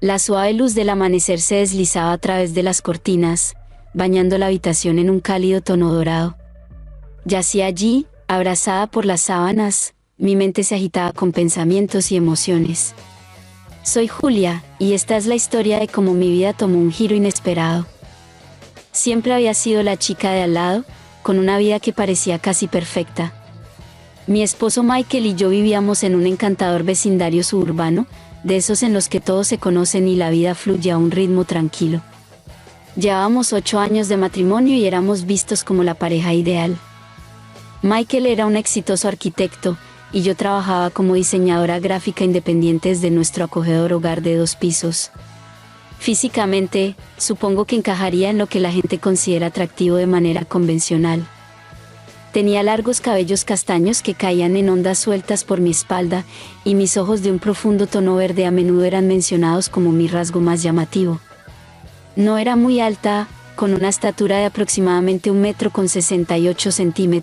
La suave luz del amanecer se deslizaba a través de las cortinas, bañando la habitación en un cálido tono dorado. Yací allí, abrazada por las sábanas, mi mente se agitaba con pensamientos y emociones. Soy Julia, y esta es la historia de cómo mi vida tomó un giro inesperado. Siempre había sido la chica de al lado, con una vida que parecía casi perfecta. Mi esposo Michael y yo vivíamos en un encantador vecindario suburbano, de esos en los que todos se conocen y la vida fluye a un ritmo tranquilo. Llevábamos 8 años de matrimonio y éramos vistos como la pareja ideal. Michael era un exitoso arquitecto, y yo trabajaba como diseñadora gráfica independiente desde nuestro acogedor hogar de 2 pisos. Físicamente, supongo que encajaría en lo que la gente considera atractivo de manera convencional. Tenía largos cabellos castaños que caían en ondas sueltas por mi espalda, y mis ojos de un profundo tono verde a menudo eran mencionados como mi rasgo más llamativo. No era muy alta, con una estatura de aproximadamente 1,68 m,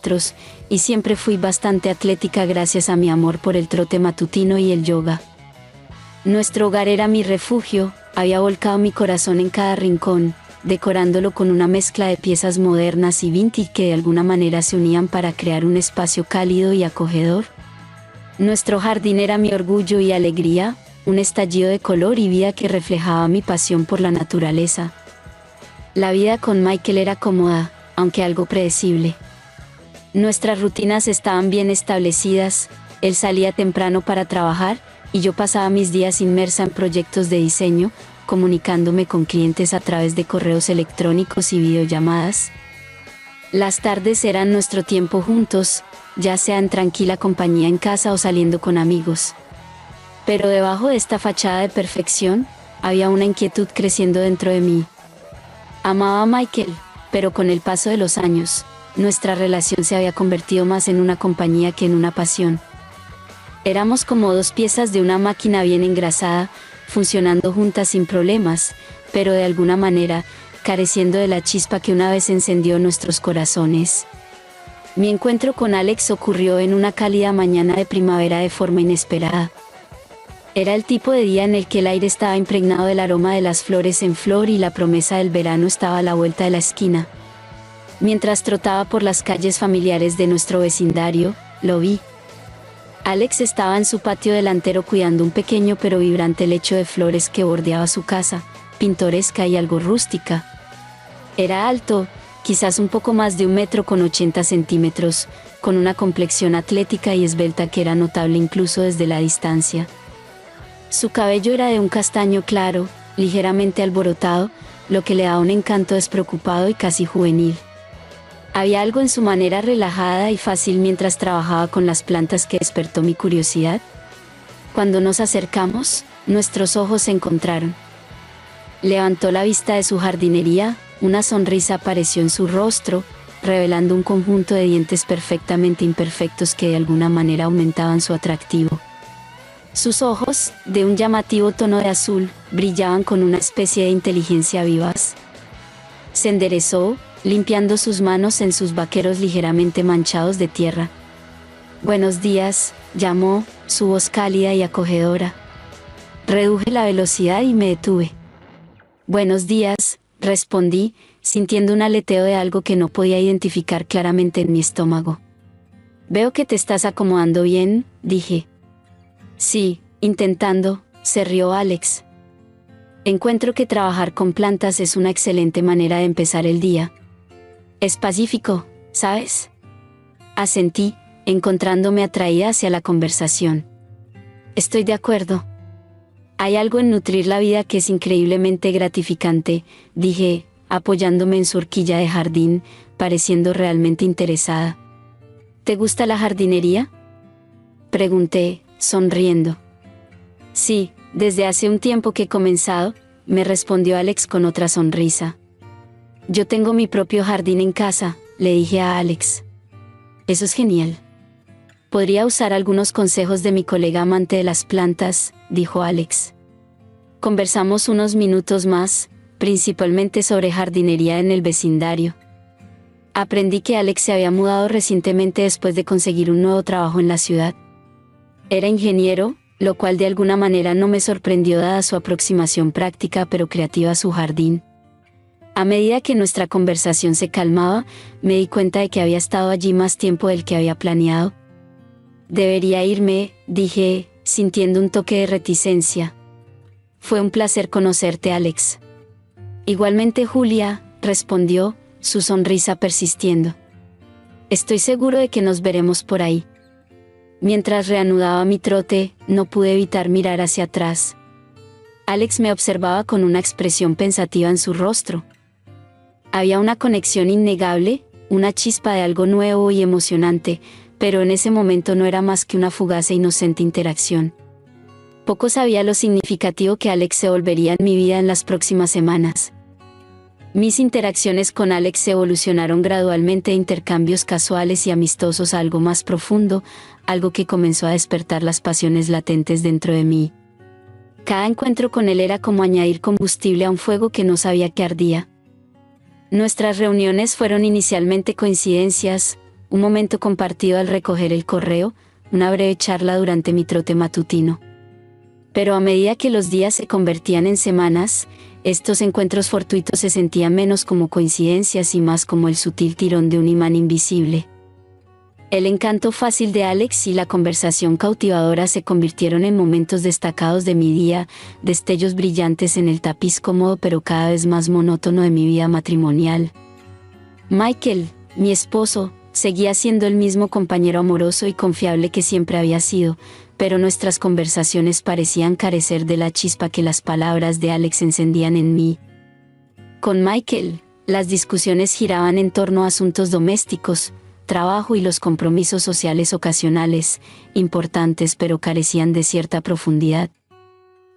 y siempre fui bastante atlética gracias a mi amor por el trote matutino y el yoga. Nuestro hogar era mi refugio, había volcado mi corazón en cada rincón, decorándolo con una mezcla de piezas modernas y vintage que de alguna manera se unían para crear un espacio cálido y acogedor. Nuestro jardín era mi orgullo y alegría, un estallido de color y vida que reflejaba mi pasión por la naturaleza. La vida con Michael era cómoda, aunque algo predecible. Nuestras rutinas estaban bien establecidas, él salía temprano para trabajar, y yo pasaba mis días inmersa en proyectos de diseño, comunicándome con clientes a través de correos electrónicos y videollamadas. Las tardes eran nuestro tiempo juntos, ya sea en tranquila compañía en casa o saliendo con amigos. Pero debajo de esta fachada de perfección, había una inquietud creciendo dentro de mí. Amaba a Michael, pero con el paso de los años, nuestra relación se había convertido más en una compañía que en una pasión. Éramos como 2 piezas de una máquina bien engrasada, funcionando juntas sin problemas, pero de alguna manera, careciendo de la chispa que una vez encendió nuestros corazones. Mi encuentro con Alex ocurrió en una cálida mañana de primavera de forma inesperada. Era el tipo de día en el que el aire estaba impregnado del aroma de las flores en flor y la promesa del verano estaba a la vuelta de la esquina. Mientras trotaba por las calles familiares de nuestro vecindario, lo vi. Alex estaba en su patio delantero cuidando un pequeño pero vibrante lecho de flores que bordeaba su casa, pintoresca y algo rústica. Era alto, quizás un poco más de 1,80 m, con una complexión atlética y esbelta que era notable incluso desde la distancia. Su cabello era de un castaño claro, ligeramente alborotado, lo que le daba un encanto despreocupado y casi juvenil. Había algo en su manera relajada y fácil mientras trabajaba con las plantas que despertó mi curiosidad. Cuando nos acercamos, nuestros ojos se encontraron. Levantó la vista de su jardinería, una sonrisa apareció en su rostro, revelando un conjunto de dientes perfectamente imperfectos que de alguna manera aumentaban su atractivo. Sus ojos, de un llamativo tono de azul, brillaban con una especie de inteligencia vivaz. Se enderezó, limpiando sus manos en sus vaqueros ligeramente manchados de tierra. «Buenos días», llamó, su voz cálida y acogedora. Reduje la velocidad y me detuve. «Buenos días», respondí, sintiendo un aleteo de algo que no podía identificar claramente en mi estómago. «Veo que te estás acomodando bien», dije. «Sí, intentando», se rió Alex. «Encuentro que trabajar con plantas es una excelente manera de empezar el día. Es pacífico, ¿sabes?». Asentí, encontrándome atraída hacia la conversación. «Estoy de acuerdo. Hay algo en nutrir la vida que es increíblemente gratificante», dije, apoyándome en su horquilla de jardín, pareciendo realmente interesada. «¿Te gusta la jardinería?», pregunté, sonriendo. «Sí, desde hace un tiempo que he comenzado», me respondió Alex con otra sonrisa. «Yo tengo mi propio jardín en casa», le dije a Alex. «Eso es genial. Podría usar algunos consejos de mi colega amante de las plantas», dijo Alex. Conversamos unos minutos más, principalmente sobre jardinería en el vecindario. Aprendí que Alex se había mudado recientemente después de conseguir un nuevo trabajo en la ciudad. Era ingeniero, lo cual de alguna manera no me sorprendió dada su aproximación práctica pero creativa a su jardín. A medida que nuestra conversación se calmaba, me di cuenta de que había estado allí más tiempo del que había planeado. Debería irme, dije, sintiendo un toque de reticencia. Fue un placer conocerte, Alex. Igualmente, Julia, respondió, su sonrisa persistiendo. Estoy seguro de que nos veremos por ahí. Mientras reanudaba mi trote, no pude evitar mirar hacia atrás. Alex me observaba con una expresión pensativa en su rostro. Había una conexión innegable, una chispa de algo nuevo y emocionante, pero en ese momento no era más que una fugaz e inocente interacción. Poco sabía lo significativo que Alex se volvería en mi vida en las próximas semanas. Mis interacciones con Alex evolucionaron gradualmente de intercambios casuales y amistosos a algo más profundo, algo que comenzó a despertar las pasiones latentes dentro de mí. Cada encuentro con él era como añadir combustible a un fuego que no sabía que ardía. Nuestras reuniones fueron inicialmente coincidencias, un momento compartido al recoger el correo, una breve charla durante mi trote matutino. Pero a medida que los días se convertían en semanas, estos encuentros fortuitos se sentían menos como coincidencias y más como el sutil tirón de un imán invisible. El encanto fácil de Alex y la conversación cautivadora se convirtieron en momentos destacados de mi día, destellos brillantes en el tapiz cómodo pero cada vez más monótono de mi vida matrimonial. Michael, mi esposo, seguía siendo el mismo compañero amoroso y confiable que siempre había sido, pero nuestras conversaciones parecían carecer de la chispa que las palabras de Alex encendían en mí. Con Michael, las discusiones giraban en torno a asuntos domésticos, trabajo y los compromisos sociales ocasionales, importantes pero carecían de cierta profundidad.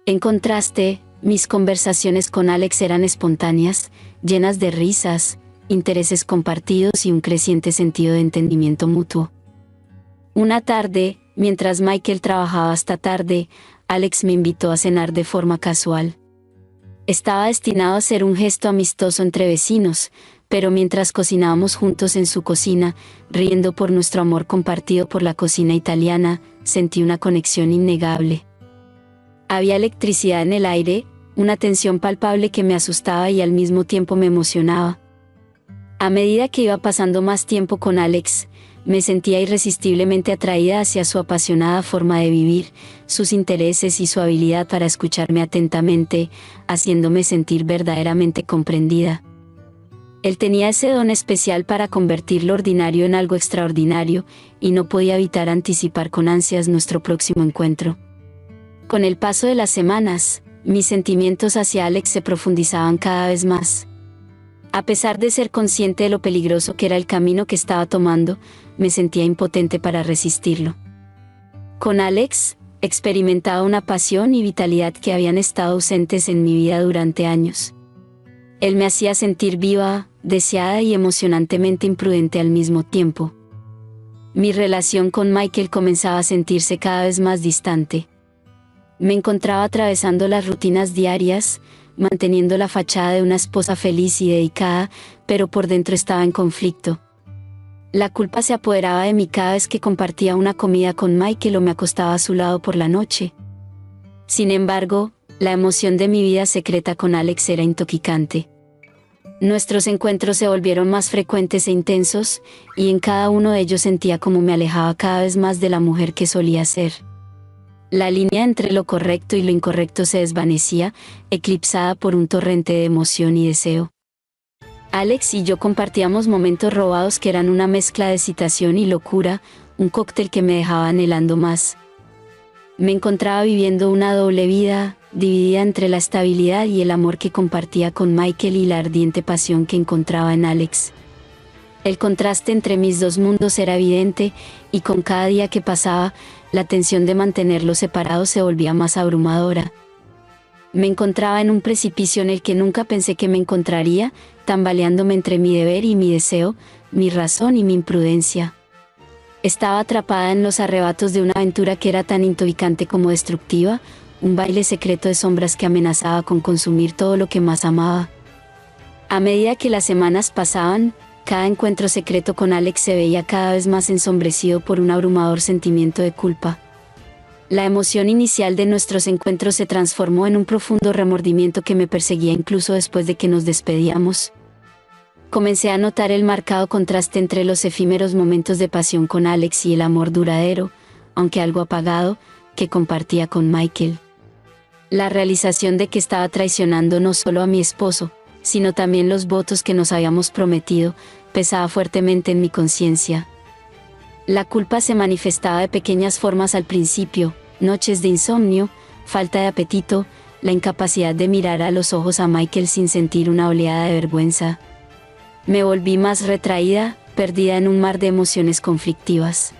En contraste, mis conversaciones con Alex eran espontáneas, llenas de risas, intereses compartidos y un creciente sentido de entendimiento mutuo. Una tarde, mientras Michael trabajaba hasta tarde, Alex me invitó a cenar de forma casual. Estaba destinado a ser un gesto amistoso entre vecinos, pero mientras cocinábamos juntos en su cocina, riendo por nuestro amor compartido por la cocina italiana, sentí una conexión innegable. Había electricidad en el aire, una tensión palpable que me asustaba y al mismo tiempo me emocionaba. A medida que iba pasando más tiempo con Alex, me sentía irresistiblemente atraída hacia su apasionada forma de vivir, sus intereses y su habilidad para escucharme atentamente, haciéndome sentir verdaderamente comprendida. Él tenía ese don especial para convertir lo ordinario en algo extraordinario, y no podía evitar anticipar con ansias nuestro próximo encuentro. Con el paso de las semanas, mis sentimientos hacia Alex se profundizaban cada vez más. A pesar de ser consciente de lo peligroso que era el camino que estaba tomando, me sentía impotente para resistirlo. Con Alex, experimentaba una pasión y vitalidad que habían estado ausentes en mi vida durante años. Él me hacía sentir viva, deseada y emocionantemente imprudente al mismo tiempo. Mi relación con Michael comenzaba a sentirse cada vez más distante. Me encontraba atravesando las rutinas diarias, manteniendo la fachada de una esposa feliz y dedicada, pero por dentro estaba en conflicto. La culpa se apoderaba de mí cada vez que compartía una comida con Michael o me acostaba a su lado por la noche. Sin embargo, la emoción de mi vida secreta con Alex era intoxicante. Nuestros encuentros se volvieron más frecuentes e intensos, y en cada uno de ellos sentía como me alejaba cada vez más de la mujer que solía ser. La línea entre lo correcto y lo incorrecto se desvanecía, eclipsada por un torrente de emoción y deseo. Alex y yo compartíamos momentos robados que eran una mezcla de excitación y locura, un cóctel que me dejaba anhelando más. Me encontraba viviendo una doble vida, dividida entre la estabilidad y el amor que compartía con Michael y la ardiente pasión que encontraba en Alex. El contraste entre mis dos mundos era evidente, y con cada día que pasaba, la tensión de mantenerlos separados se volvía más abrumadora. Me encontraba en un precipicio en el que nunca pensé que me encontraría, tambaleándome entre mi deber y mi deseo, mi razón y mi imprudencia. Estaba atrapada en los arrebatos de una aventura que era tan intoxicante como destructiva, un baile secreto de sombras que amenazaba con consumir todo lo que más amaba. A medida que las semanas pasaban, cada encuentro secreto con Alex se veía cada vez más ensombrecido por un abrumador sentimiento de culpa. La emoción inicial de nuestros encuentros se transformó en un profundo remordimiento que me perseguía incluso después de que nos despedíamos. Comencé a notar el marcado contraste entre los efímeros momentos de pasión con Alex y el amor duradero, aunque algo apagado, que compartía con Michael. La realización de que estaba traicionando no solo a mi esposo, sino también los votos que nos habíamos prometido, pesaba fuertemente en mi conciencia. La culpa se manifestaba de pequeñas formas al principio: noches de insomnio, falta de apetito, la incapacidad de mirar a los ojos a Michael sin sentir una oleada de vergüenza. Me volví más retraída, perdida en un mar de emociones conflictivas.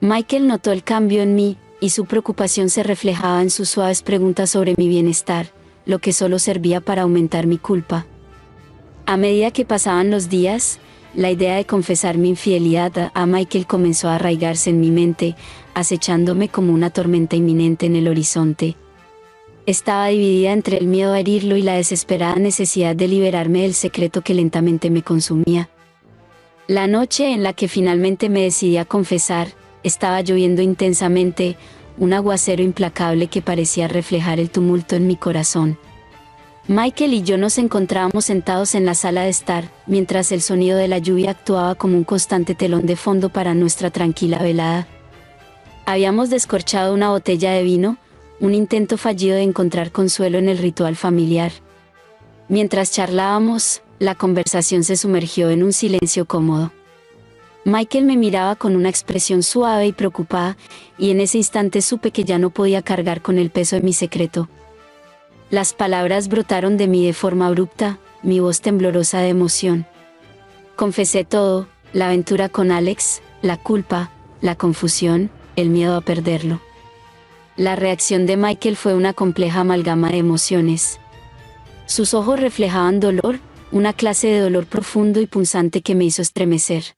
Michael notó el cambio en mí, y su preocupación se reflejaba en sus suaves preguntas sobre mi bienestar, lo que solo servía para aumentar mi culpa. A medida que pasaban los días, la idea de confesar mi infidelidad a Michael comenzó a arraigarse en mi mente, acechándome como una tormenta inminente en el horizonte. Estaba dividida entre el miedo a herirlo y la desesperada necesidad de liberarme del secreto que lentamente me consumía. La noche en la que finalmente me decidí a confesar, estaba lloviendo intensamente, un aguacero implacable que parecía reflejar el tumulto en mi corazón. Michael y yo nos encontrábamos sentados en la sala de estar, mientras el sonido de la lluvia actuaba como un constante telón de fondo para nuestra tranquila velada. Habíamos descorchado una botella de vino, un intento fallido de encontrar consuelo en el ritual familiar. Mientras charlábamos, la conversación se sumergió en un silencio cómodo. Michael me miraba con una expresión suave y preocupada, y en ese instante supe que ya no podía cargar con el peso de mi secreto. Las palabras brotaron de mí de forma abrupta, mi voz temblorosa de emoción. Confesé todo: la aventura con Alex, la culpa, la confusión, el miedo a perderlo. La reacción de Michael fue una compleja amalgama de emociones. Sus ojos reflejaban dolor, una clase de dolor profundo y punzante que me hizo estremecer.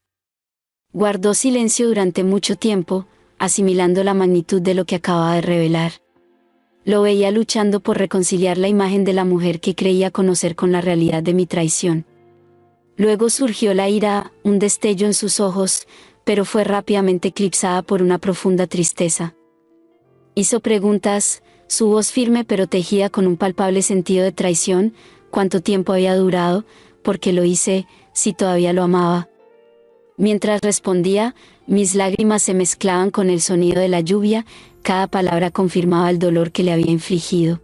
Guardó silencio durante mucho tiempo, asimilando la magnitud de lo que acababa de revelar. Lo veía luchando por reconciliar la imagen de la mujer que creía conocer con la realidad de mi traición. Luego surgió la ira, un destello en sus ojos, pero fue rápidamente eclipsada por una profunda tristeza. Hizo preguntas, su voz firme pero tejida con un palpable sentido de traición: cuánto tiempo había durado, por qué lo hice, si todavía lo amaba. Mientras respondía, mis lágrimas se mezclaban con el sonido de la lluvia, cada palabra confirmaba el dolor que le había infligido.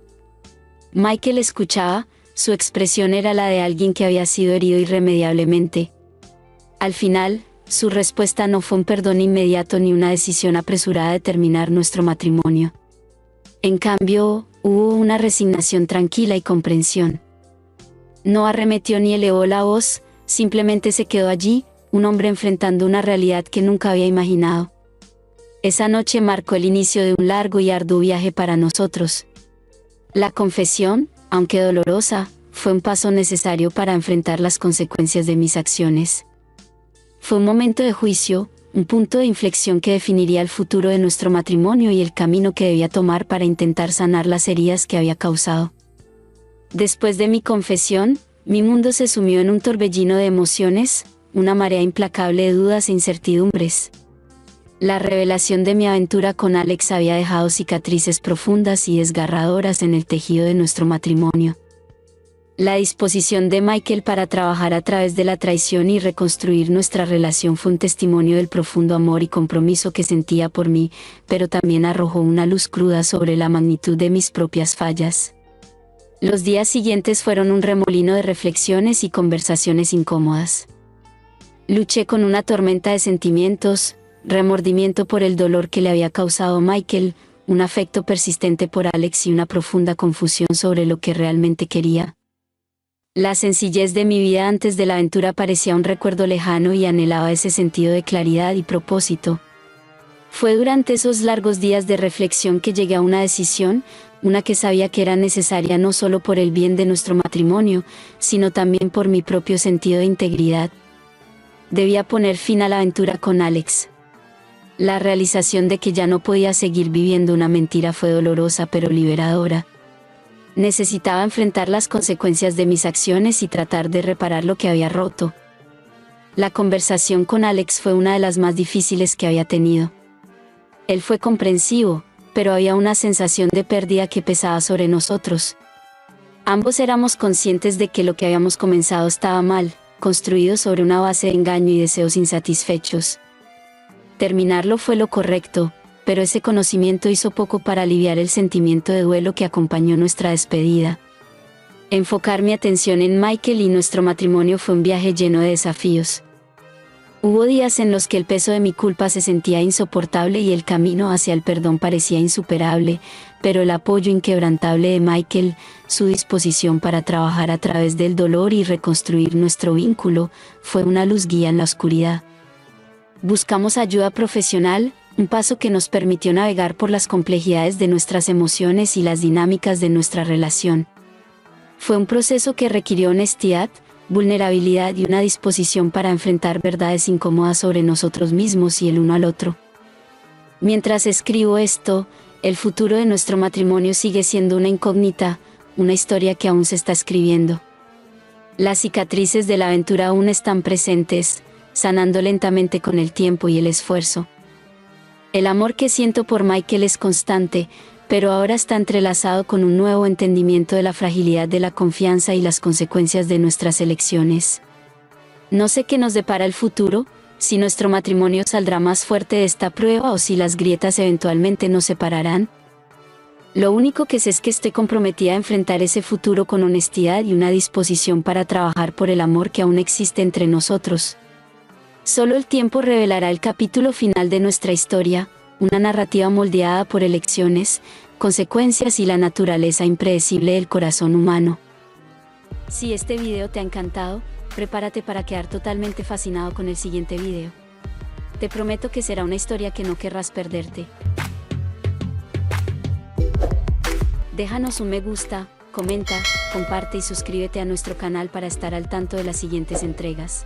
Michael escuchaba, su expresión era la de alguien que había sido herido irremediablemente. Al final, su respuesta no fue un perdón inmediato ni una decisión apresurada de terminar nuestro matrimonio. En cambio, hubo una resignación tranquila y comprensión. No arremetió ni elevó la voz, simplemente se quedó allí, un hombre enfrentando una realidad que nunca había imaginado. Esa noche marcó el inicio de un largo y arduo viaje para nosotros. La confesión, aunque dolorosa, fue un paso necesario para enfrentar las consecuencias de mis acciones. Fue un momento de juicio, un punto de inflexión que definiría el futuro de nuestro matrimonio y el camino que debía tomar para intentar sanar las heridas que había causado. Después de mi confesión, mi mundo se sumió en un torbellino de emociones, una marea implacable de dudas e incertidumbres. La revelación de mi aventura con Alex había dejado cicatrices profundas y desgarradoras en el tejido de nuestro matrimonio. La disposición de Michael para trabajar a través de la traición y reconstruir nuestra relación fue un testimonio del profundo amor y compromiso que sentía por mí, pero también arrojó una luz cruda sobre la magnitud de mis propias fallas. Los días siguientes fueron un remolino de reflexiones y conversaciones incómodas. Luché con una tormenta de sentimientos: remordimiento por el dolor que le había causado Michael, un afecto persistente por Alex y una profunda confusión sobre lo que realmente quería. La sencillez de mi vida antes de la aventura parecía un recuerdo lejano y anhelaba ese sentido de claridad y propósito. Fue durante esos largos días de reflexión que llegué a una decisión, una que sabía que era necesaria no solo por el bien de nuestro matrimonio, sino también por mi propio sentido de integridad. Debía poner fin a la aventura con Alex. La realización de que ya no podía seguir viviendo una mentira fue dolorosa pero liberadora. Necesitaba enfrentar las consecuencias de mis acciones y tratar de reparar lo que había roto. La conversación con Alex fue una de las más difíciles que había tenido. Él fue comprensivo, pero había una sensación de pérdida que pesaba sobre nosotros. Ambos éramos conscientes de que lo que habíamos comenzado estaba mal, construido sobre una base de engaño y deseos insatisfechos. Terminarlo fue lo correcto, pero ese conocimiento hizo poco para aliviar el sentimiento de duelo que acompañó nuestra despedida. Enfocar mi atención en Michael y nuestro matrimonio fue un viaje lleno de desafíos. Hubo días en los que el peso de mi culpa se sentía insoportable y el camino hacia el perdón parecía insuperable, pero el apoyo inquebrantable de Michael, su disposición para trabajar a través del dolor y reconstruir nuestro vínculo, fue una luz guía en la oscuridad. Buscamos ayuda profesional, un paso que nos permitió navegar por las complejidades de nuestras emociones y las dinámicas de nuestra relación. Fue un proceso que requirió honestidad, vulnerabilidad y una disposición para enfrentar verdades incómodas sobre nosotros mismos y el uno al otro. Mientras escribo esto, el futuro de nuestro matrimonio sigue siendo una incógnita, una historia que aún se está escribiendo. Las cicatrices de la aventura aún están presentes, sanando lentamente con el tiempo y el esfuerzo. El amor que siento por Michael es constante, pero ahora está entrelazado con un nuevo entendimiento de la fragilidad de la confianza y las consecuencias de nuestras elecciones. No sé qué nos depara el futuro, si nuestro matrimonio saldrá más fuerte de esta prueba o si las grietas eventualmente nos separarán. Lo único que sé es que estoy comprometida a enfrentar ese futuro con honestidad y una disposición para trabajar por el amor que aún existe entre nosotros. Solo el tiempo revelará el capítulo final de nuestra historia, una narrativa moldeada por elecciones, consecuencias y la naturaleza impredecible del corazón humano. Si este video te ha encantado, prepárate para quedar totalmente fascinado con el siguiente video. Te prometo que será una historia que no querrás perderte. Déjanos un me gusta, comenta, comparte y suscríbete a nuestro canal para estar al tanto de las siguientes entregas.